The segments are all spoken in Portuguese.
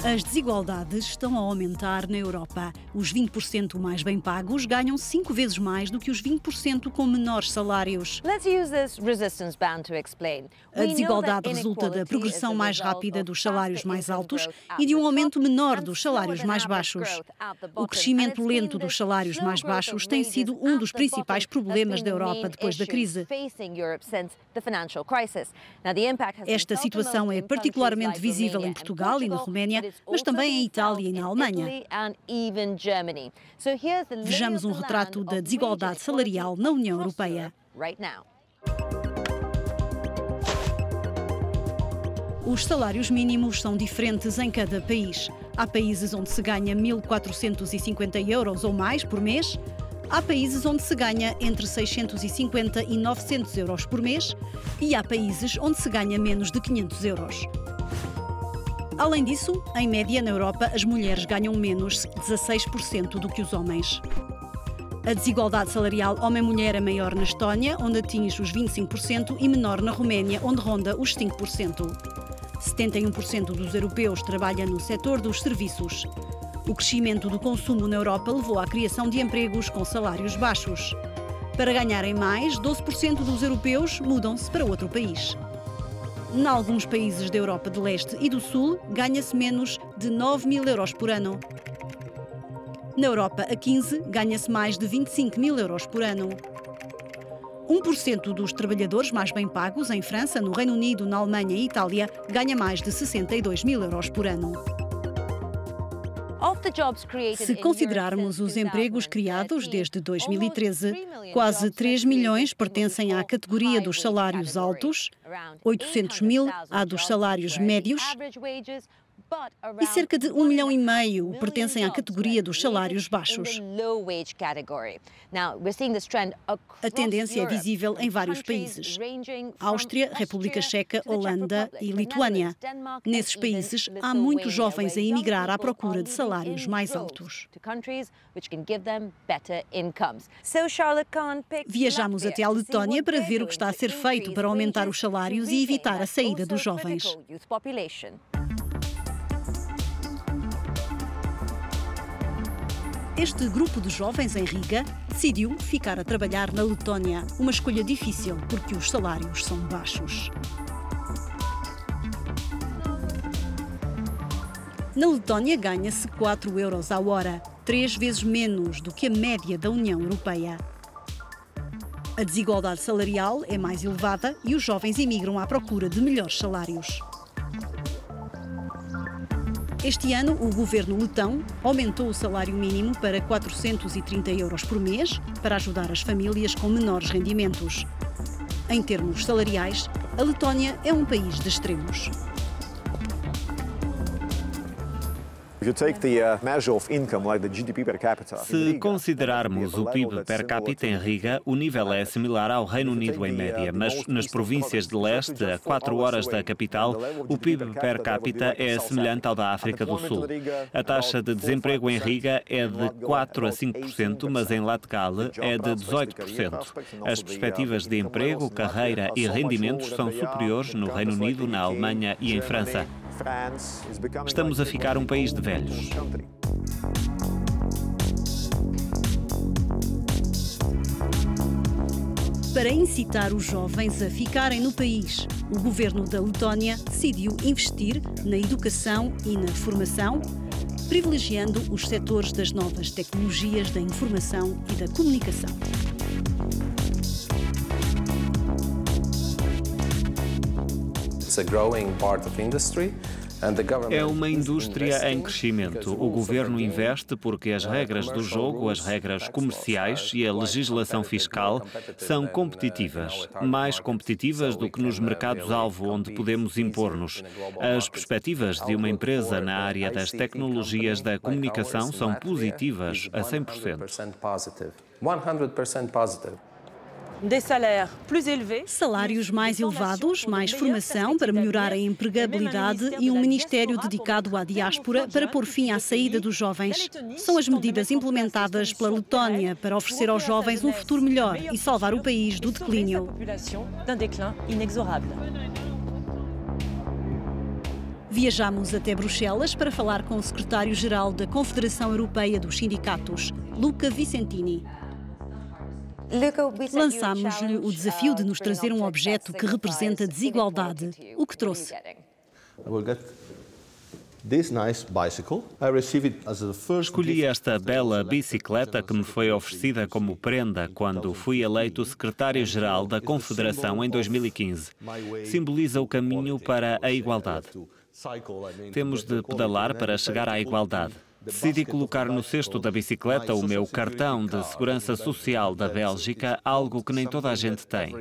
As desigualdades estão a aumentar na Europa. Os 20% mais bem pagos ganham 5 vezes mais do que os 20% com menores salários. A desigualdade resulta da progressão mais rápida dos salários mais altos e de um aumento menor dos salários mais baixos. O crescimento lento dos salários mais baixos tem sido um dos principais problemas da Europa depois da crise. Esta situação é particularmente visível em Portugal e na Roménia, mas também em Itália e na Alemanha. Vejamos um retrato da desigualdade salarial na União Europeia. Os salários mínimos são diferentes em cada país. Há países onde se ganha 1.450 euros ou mais por mês. Há países onde se ganha entre 650 e 900 euros por mês. E há países onde se ganha menos de 500 euros. Além disso, em média na Europa, as mulheres ganham menos 16% do que os homens. A desigualdade salarial homem-mulher é maior na Estónia, onde atinge os 25%, e menor na Roménia, onde ronda os 5%. 71% dos europeus trabalha no setor dos serviços. O crescimento do consumo na Europa levou à criação de empregos com salários baixos. Para ganharem mais, 12% dos europeus mudam-se para outro país. Em alguns países da Europa de Leste e do Sul, ganha-se menos de 9.000 euros por ano. Na Europa a 15, ganha-se mais de 25.000 euros por ano. 1% dos trabalhadores mais bem pagos em França, no Reino Unido, na Alemanha e Itália ganha mais de 62.000 euros por ano. Se considerarmos os empregos criados desde 2013, quase 3 milhões pertencem à categoria dos salários altos, 800 mil à dos salários médios e cerca de 1,5 milhão pertencem à categoria dos salários baixos. A tendência é visível em vários países: Áustria, República Checa, Holanda e Lituânia. Nesses países, há muitos jovens a emigrar à procura de salários mais altos. Viajamos até à Letónia para ver o que está a ser feito para aumentar os salários e evitar a saída dos jovens. Este grupo de jovens em Riga decidiu ficar a trabalhar na Letónia. Uma escolha difícil porque os salários são baixos. Na Letónia ganha-se 4 euros à hora, 3 vezes menos do que a média da União Europeia. A desigualdade salarial é mais elevada e os jovens emigram à procura de melhores salários. Este ano, o governo letão aumentou o salário mínimo para 430 euros por mês para ajudar as famílias com menores rendimentos. Em termos salariais, a Letónia é um país de extremos. Se considerarmos o PIB per capita em Riga, o nível é similar ao Reino Unido em média, mas nas províncias de leste, a 4 horas da capital, o PIB per capita é semelhante ao da África do Sul. A taxa de desemprego em Riga é de 4 a 5%, mas em Latgale é de 18%. As perspectivas de emprego, carreira e rendimentos são superiores no Reino Unido, na Alemanha e em França. Estamos a ficar um país de velhos. Para incitar os jovens a ficarem no país, o governo da Letónia decidiu investir na educação e na formação, privilegiando os setores das novas tecnologias da informação e da comunicação. É uma indústria em crescimento. O governo investe porque as regras do jogo, as regras comerciais e a legislação fiscal são competitivas, mais competitivas do que nos mercados-alvo onde podemos impor-nos. As perspectivas de uma empresa na área das tecnologias da comunicação são positivas a 100%. Salários mais elevados, mais formação para melhorar a empregabilidade e um ministério dedicado à diáspora para pôr fim à saída dos jovens. São as medidas implementadas pela Letónia para oferecer aos jovens um futuro melhor e salvar o país do declínio. Viajamos até Bruxelas para falar com o secretário-geral da Confederação Europeia dos Sindicatos, Luca Vicentini. Lançámos-lhe o desafio de nos trazer um objeto que representa desigualdade, o que trouxe. Escolhi esta bela bicicleta que me foi oferecida como prenda quando fui eleito secretário-geral da Confederação em 2015. Simboliza o caminho para a igualdade. Temos de pedalar para chegar à igualdade. Decidi colocar no cesto da bicicleta o meu cartão de segurança social da Bélgica, algo que nem toda a gente tem.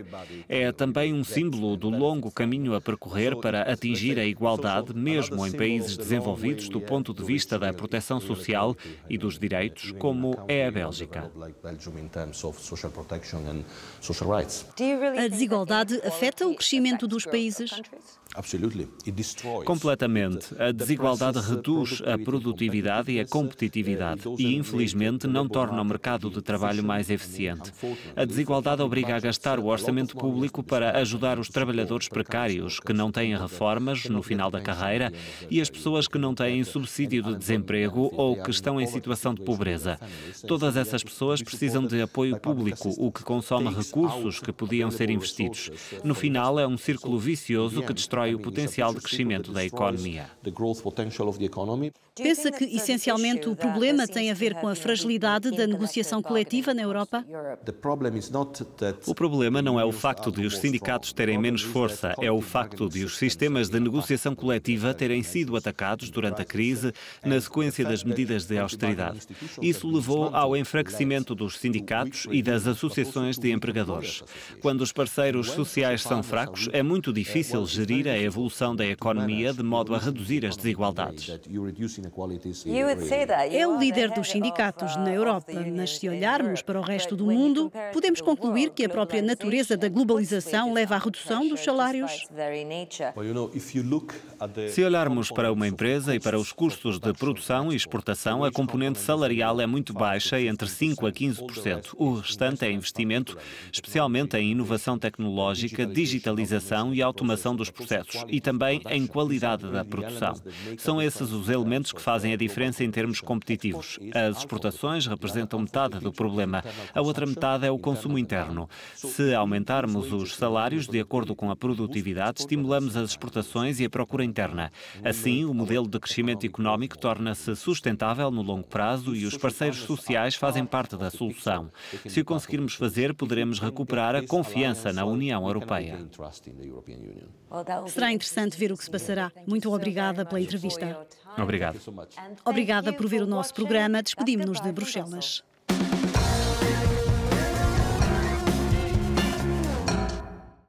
É também um símbolo do longo caminho a percorrer para atingir a igualdade, mesmo em países desenvolvidos do ponto de vista da proteção social e dos direitos, como é a Bélgica. A desigualdade afeta o crescimento dos países? Completamente. A desigualdade reduz a produtividade e a competitividade e, infelizmente, não torna o mercado de trabalho mais eficiente. A desigualdade obriga a gastar o orçamento público para ajudar os trabalhadores precários que não têm reformas no final da carreira e as pessoas que não têm subsídio de desemprego ou que estão em situação de pobreza. Todas essas pessoas precisam de apoio público, o que consome recursos que podiam ser investidos. No final, é um círculo vicioso que destrói o potencial de crescimento da economia. Pensa que, essencialmente, o problema tem a ver com a fragilidade da negociação coletiva na Europa? O problema não é o facto de os sindicatos terem menos força, é o facto de os sistemas de negociação coletiva terem sido atacados durante a crise na sequência das medidas de austeridade. Isso levou ao enfraquecimento dos sindicatos e das associações de empregadores. Quando os parceiros sociais são fracos, é muito difícil gerir a evolução da economia de modo a reduzir as desigualdades. É o líder dos sindicatos na Europa, mas se olharmos para o resto do mundo, podemos concluir que a própria natureza da globalização leva à redução dos salários? Se olharmos para uma empresa e para os custos de produção e exportação, a componente salarial é muito baixa, entre 5% a 15%. O restante é investimento, especialmente em inovação tecnológica, digitalização e automação dos processos e também em qualidade da produção. São esses os elementos que fazem a diferença em termos competitivos. As exportações representam metade do problema. A outra metade é o consumo interno. Se aumentarmos os salários de acordo com a produtividade, estimulamos as exportações e a procura interna. Assim, o modelo de crescimento económico torna-se sustentável no longo prazo e os parceiros sociais fazem parte da solução. Se o conseguirmos fazer, poderemos recuperar a confiança na União Europeia. Será interessante ver o que se passará. Muito obrigada pela entrevista. Obrigado. Obrigada por ver o nosso programa. Despedimos-nos de Bruxelas.